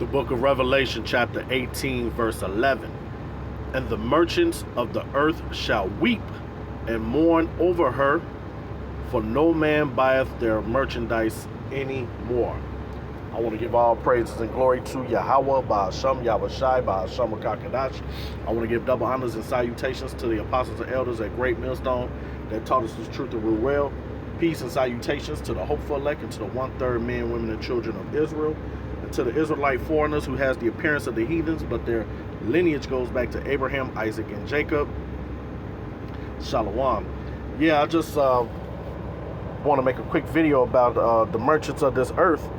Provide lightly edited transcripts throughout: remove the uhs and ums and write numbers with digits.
The book of Revelation, chapter 18, verse 11. And the merchants of the earth shall weep and mourn over her, for no man buyeth their merchandise any more. I want to give all praises and glory to Yahweh, Ba'asham, Yahushai, Ba'asham, Kakadash. I want to give double honors and salutations to the apostles and elders at Great Millstone that taught us the truth of Ruel. Peace and salutations to the hopeful elect and to the 1/3 men, women, and children of Israel, and to the Israelite foreigners who has the appearance of the heathens, but their lineage goes back to Abraham, Isaac, and Jacob. Shalom. Yeah, I just want to make a quick video about the merchants of this earth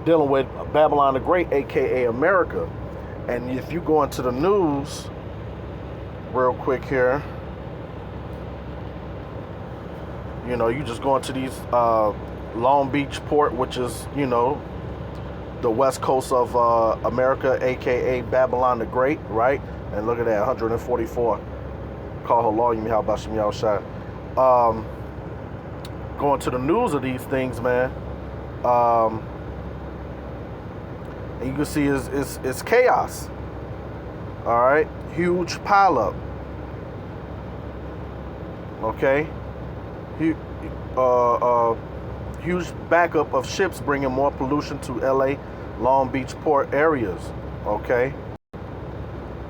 dealing with Babylon the Great, aka America. And if you go into the news real quick here, you know, you just go into these Long Beach port, which is, you know, the west coast of America, aka Babylon the Great, right? And look at that, 144. Call her law, how about Shem Yahushai. Going to the news of these things, man. And you can see it's chaos. All right, huge pileup. Okay, huge backup of ships bringing more pollution to LA, Long Beach port areas. Okay,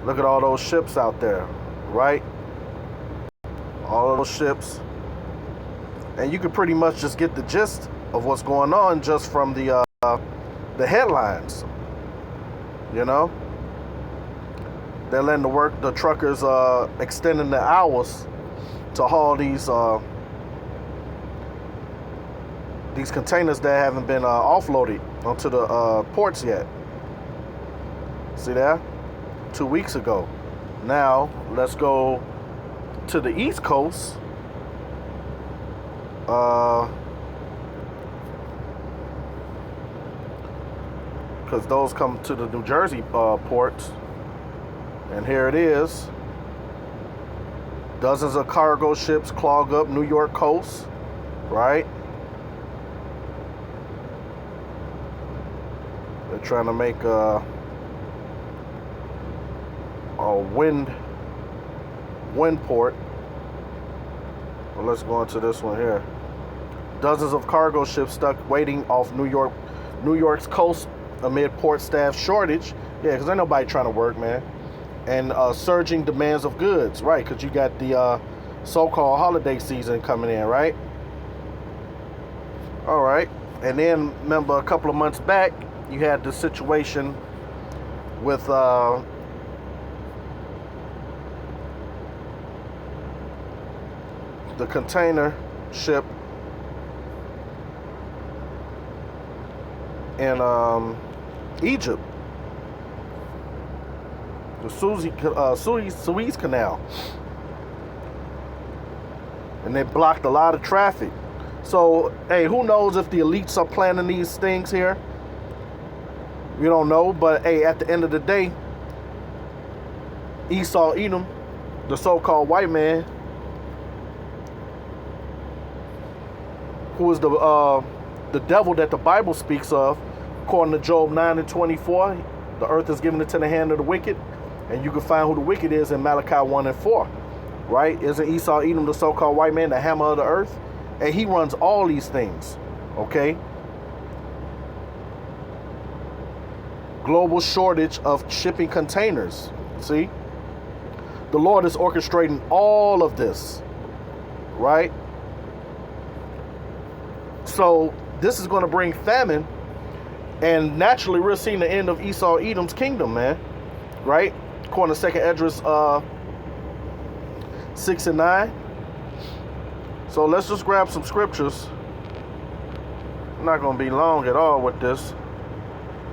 look at all those ships out there, right? All of those ships, and you can pretty much just get the gist of what's going on just from the headlines. You know, they're letting the truckers extending the hours to haul these containers that haven't been offloaded onto the ports yet. See that? 2 weeks ago. Now let's go to the East Coast. Because those come to the New Jersey ports. And here it is. Dozens of cargo ships clog up New York coast, right? They're trying to make a wind port. Well, let's go into this one here. Dozens of cargo ships stuck waiting off New York's coast amid port staff shortage. Yeah, because ain't nobody trying to work, man. And surging demands of goods, right? Because you got the so-called holiday season coming in, right? All right. And then, remember, a couple of months back, you had the situation with the container ship in Egypt, the Suez Canal, and they blocked a lot of traffic. So, hey, who knows if the elites are planning these things here? We don't know, but hey, at the end of the day, Esau Edom, the so-called white man, who is the devil that the Bible speaks of, according to Job 9:24, the earth is given into the hand of the wicked, and you can find who the wicked is in Malachi 1:4, right? Isn't Esau Edom the so-called white man, the hammer of the earth? And he runs all these things, okay? Global shortage of shipping containers, see? The Lord is orchestrating all of this, right? So this is going to bring famine, and naturally we're seeing the end of Esau Edom's kingdom, man, right? According to 2nd Esdras 6 and 9. So let's just grab some scriptures. I'm not going to be long at all with this.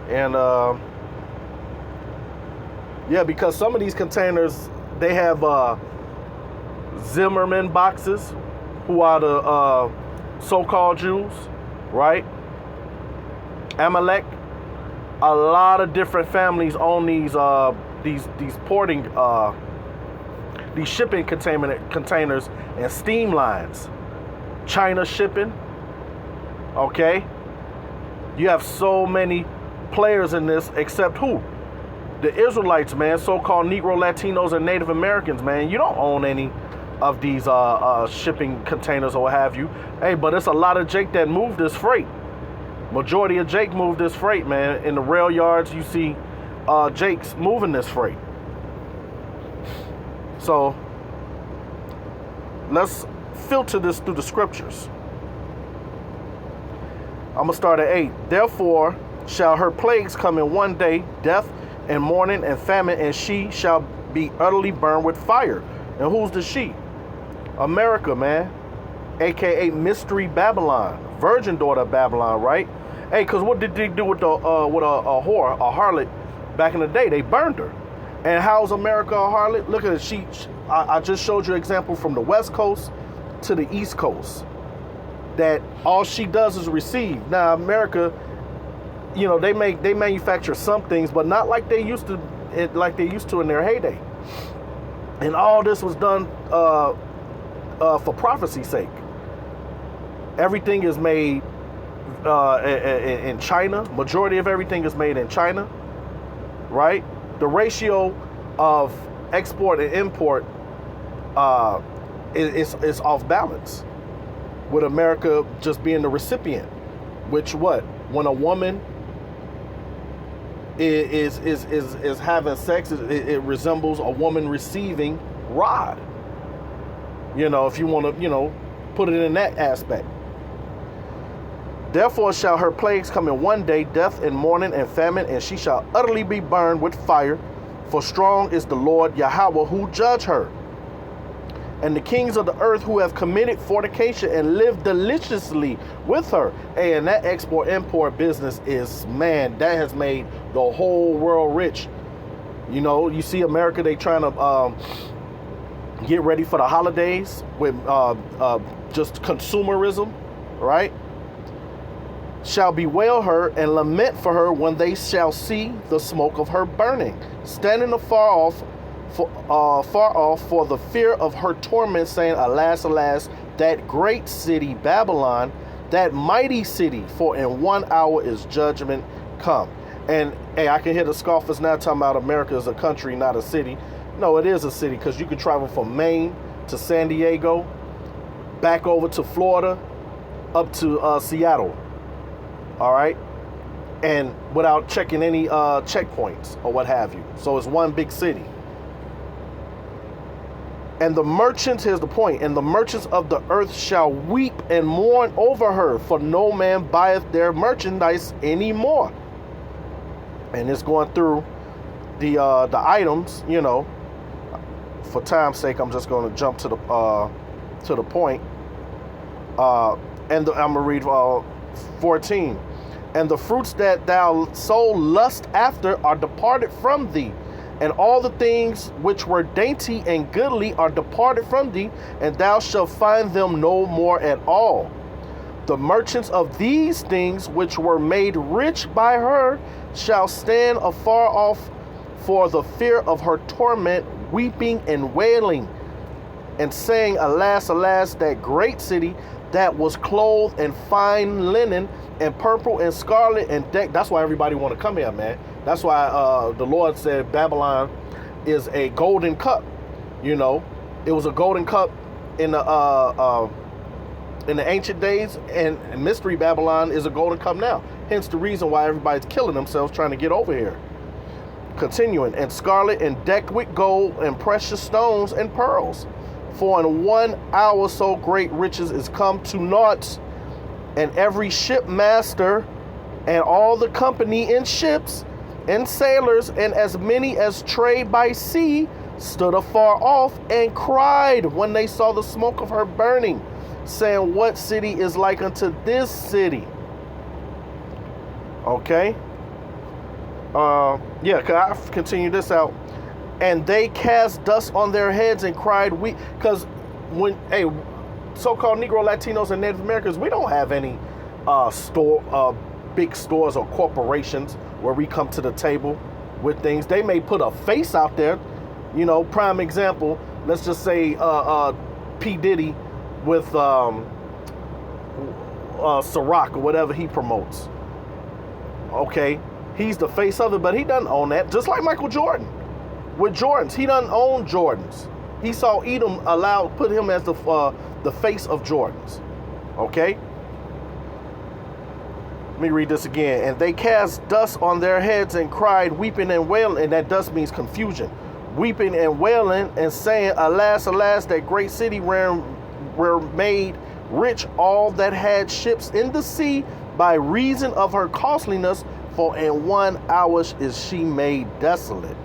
And yeah, because some of these containers, they have Zimmerman boxes, who are the so-called Jews, right? Amalek. A lot of different families own these porting, these shipping containers and steam lines. China shipping, okay? You have so many players in this except who? The Israelites, man, so-called Negro, Latinos, and Native Americans, man. You don't own any of these shipping containers or what have you. Hey, but it's a lot of Jake that moved this freight. Majority of Jake moved this freight, man. In the rail yards, you see Jake's moving this freight. So let's filter this through the scriptures. I'm going to start at 8. Therefore shall her plagues come in one day, death and mourning and famine, and she shall be utterly burned with fire. And who's the she? America, man. AKA Mystery Babylon. Virgin daughter of Babylon, right? Hey, because what did they do with a whore, a harlot, back in the day? They burned her. And how's America a harlot? Look at it. I just showed you an example from the West Coast to the East Coast. That all she does is receive. Now, America, you know, they manufacture some things, but not like they used to in their heyday. And all this was done for prophecy's sake. Everything is made in China. Majority of everything is made in China, right? The ratio of export and import is off balance, with America just being the recipient. Which what? When a woman is having sex, it resembles a woman receiving rod. You know, if you want to, you know, put it in that aspect. Therefore shall her plagues come in one day, death and mourning and famine, and she shall utterly be burned with fire. For strong is the Lord Yahweh who judge her. And the kings of the earth who have committed fornication and lived deliciously with her. And that export-import business is, man, that has made the whole world rich. You know, you see America, they trying to get ready for the holidays with just consumerism, right? Shall bewail her and lament for her when they shall see the smoke of her burning, standing afar off for the fear of her torment, saying, Alas, alas, that great city Babylon, that mighty city, for in 1 hour is judgment come. And hey, I can hear the scoffers now talking about America is a country, not a city. No, it is a city, because you can travel from Maine to San Diego, back over to Florida, up to Seattle. All right, and without checking any checkpoints or what have you. So it's one big city. And the merchants, here's the point, and the merchants of the earth shall weep and mourn over her, for no man buyeth their merchandise anymore. And it's going through the items, you know. For time's sake, I'm just going to jump to the point. I'm gonna read 14. And the fruits that thou so lust after are departed from thee, and all the things which were dainty and goodly are departed from thee, and thou shalt find them no more at all. The merchants of these things which were made rich by her shall stand afar off for the fear of her torment, weeping and wailing, and saying, Alas, alas, that great city that was clothed in fine linen and purple and scarlet and decked. That's why everybody want to come here, man. That's why the Lord said Babylon is a golden cup. You know, it was a golden cup in the ancient days, and Mystery Babylon is a golden cup now. Hence the reason why everybody's killing themselves trying to get over here. Continuing, and scarlet and decked with gold and precious stones and pearls. For in 1 hour so great riches is come to naught, and every shipmaster and all the company in ships and sailors and as many as trade by sea stood afar off and cried when they saw the smoke of her burning, saying, What city is like unto this city? Okay. Yeah, can I continue this out? And they cast dust on their heads and cried, we, because when, hey, so-called Negro, Latinos, and Native Americans, we don't have any big stores or corporations where we come to the table with things. They may put a face out there, you know. Prime example, let's just say P. Diddy with Ciroc or whatever he promotes. Okay, He's the face of it, but he doesn't own that. Just like Michael Jordan. With Jordans, he doesn't own Jordans. He saw Edom put him as the face of Jordans. Okay? Let me read this again. And they cast dust on their heads and cried, weeping and wailing. And that dust means confusion. Weeping and wailing and saying, alas, alas, that great city were made rich all that had ships in the sea by reason of her costliness, for in 1 hour is she made desolate.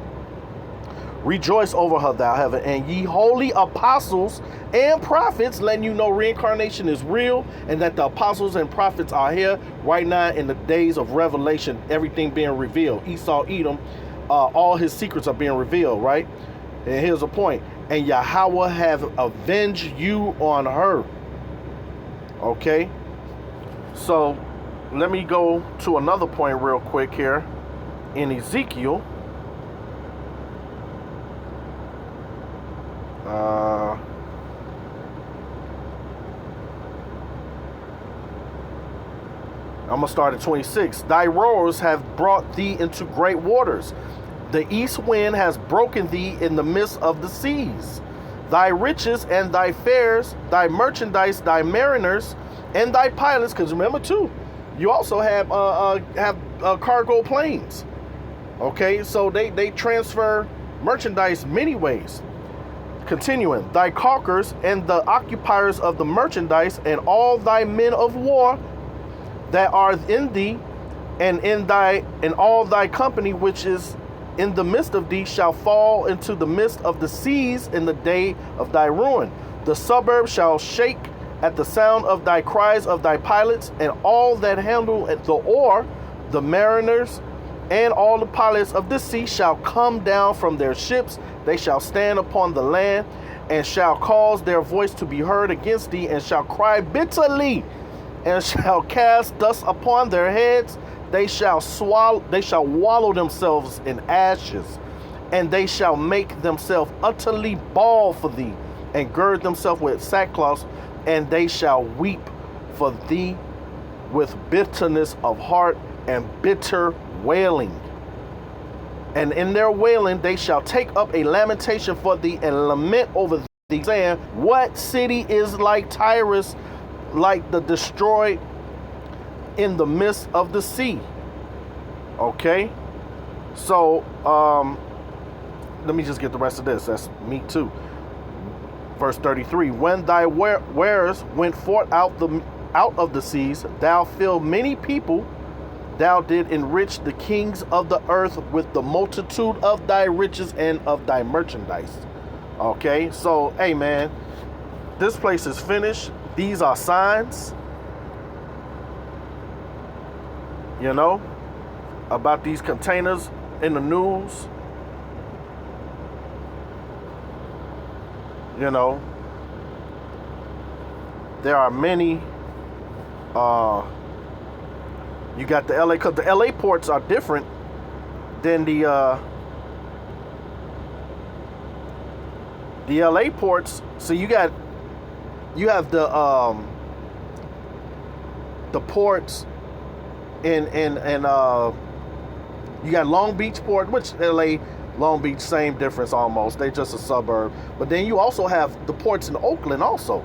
Rejoice over her, thou heaven, and ye holy apostles and prophets, letting you know reincarnation is real and that the apostles and prophets are here right now in the days of revelation, everything being revealed. Esau, Edom, all his secrets are being revealed, right? And here's a point. And Yahweh have avenged you on her. Okay? So, let me go to another point real quick here. In Ezekiel. I'm going to start at 26. Thy roars have brought thee into great waters. The east wind has broken thee in the midst of the seas. Thy riches and thy fares, thy merchandise, thy mariners, and thy pilots, because remember too, you also have cargo planes. Okay, so they transfer merchandise many ways. Continuing, thy caulkers and the occupiers of the merchandise, and all thy men of war that are in thee, and all thy company which is in the midst of thee shall fall into the midst of the seas in the day of thy ruin. The suburbs shall shake at the sound of thy cries of thy pilots, and all that handle the oar, the mariners, and all the pilots of the sea shall come down from their ships. They shall stand upon the land, and shall cause their voice to be heard against thee, and shall cry bitterly, and shall cast dust upon their heads. They shall wallow themselves in ashes, and they shall make themselves utterly bald for thee, and gird themselves with sackcloth, and they shall weep for thee with bitterness of heart and bitter wailing. And in their wailing they shall take up a lamentation for thee, and lament over thee, saying, what city is like Tyrus, like the destroyed in the midst of the sea? Okay, so let me just get the rest of this. That's me too. Verse 33, when thy wares went forth out of the seas, thou filled many people, thou did enrich the kings of the earth with the multitude of thy riches and of thy merchandise. Okay, so hey man, this place is finished. These are signs, you know, about these containers in the news. You know, there are many, you got the LA, because the LA ports are different than the LA ports. So you have the ports in you got Long Beach port, which LA, Long Beach, same difference almost. They're just a suburb. But then you also have the ports in Oakland also.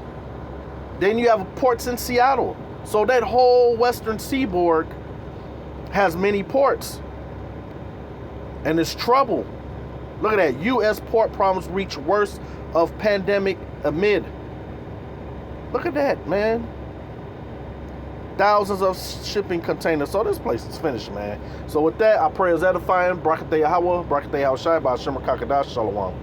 Then you have ports in Seattle. So that whole western seaboard has many ports. And it's trouble. Look at that. U.S. port problems reach worst of pandemic amid. Look at that, man. Thousands of shipping containers. So this place is finished, man. So with that, I pray is edifying. Barakateh Yahweh, Barakateh Yahweh Shai, Ba'ashem Kakadash, Shalom.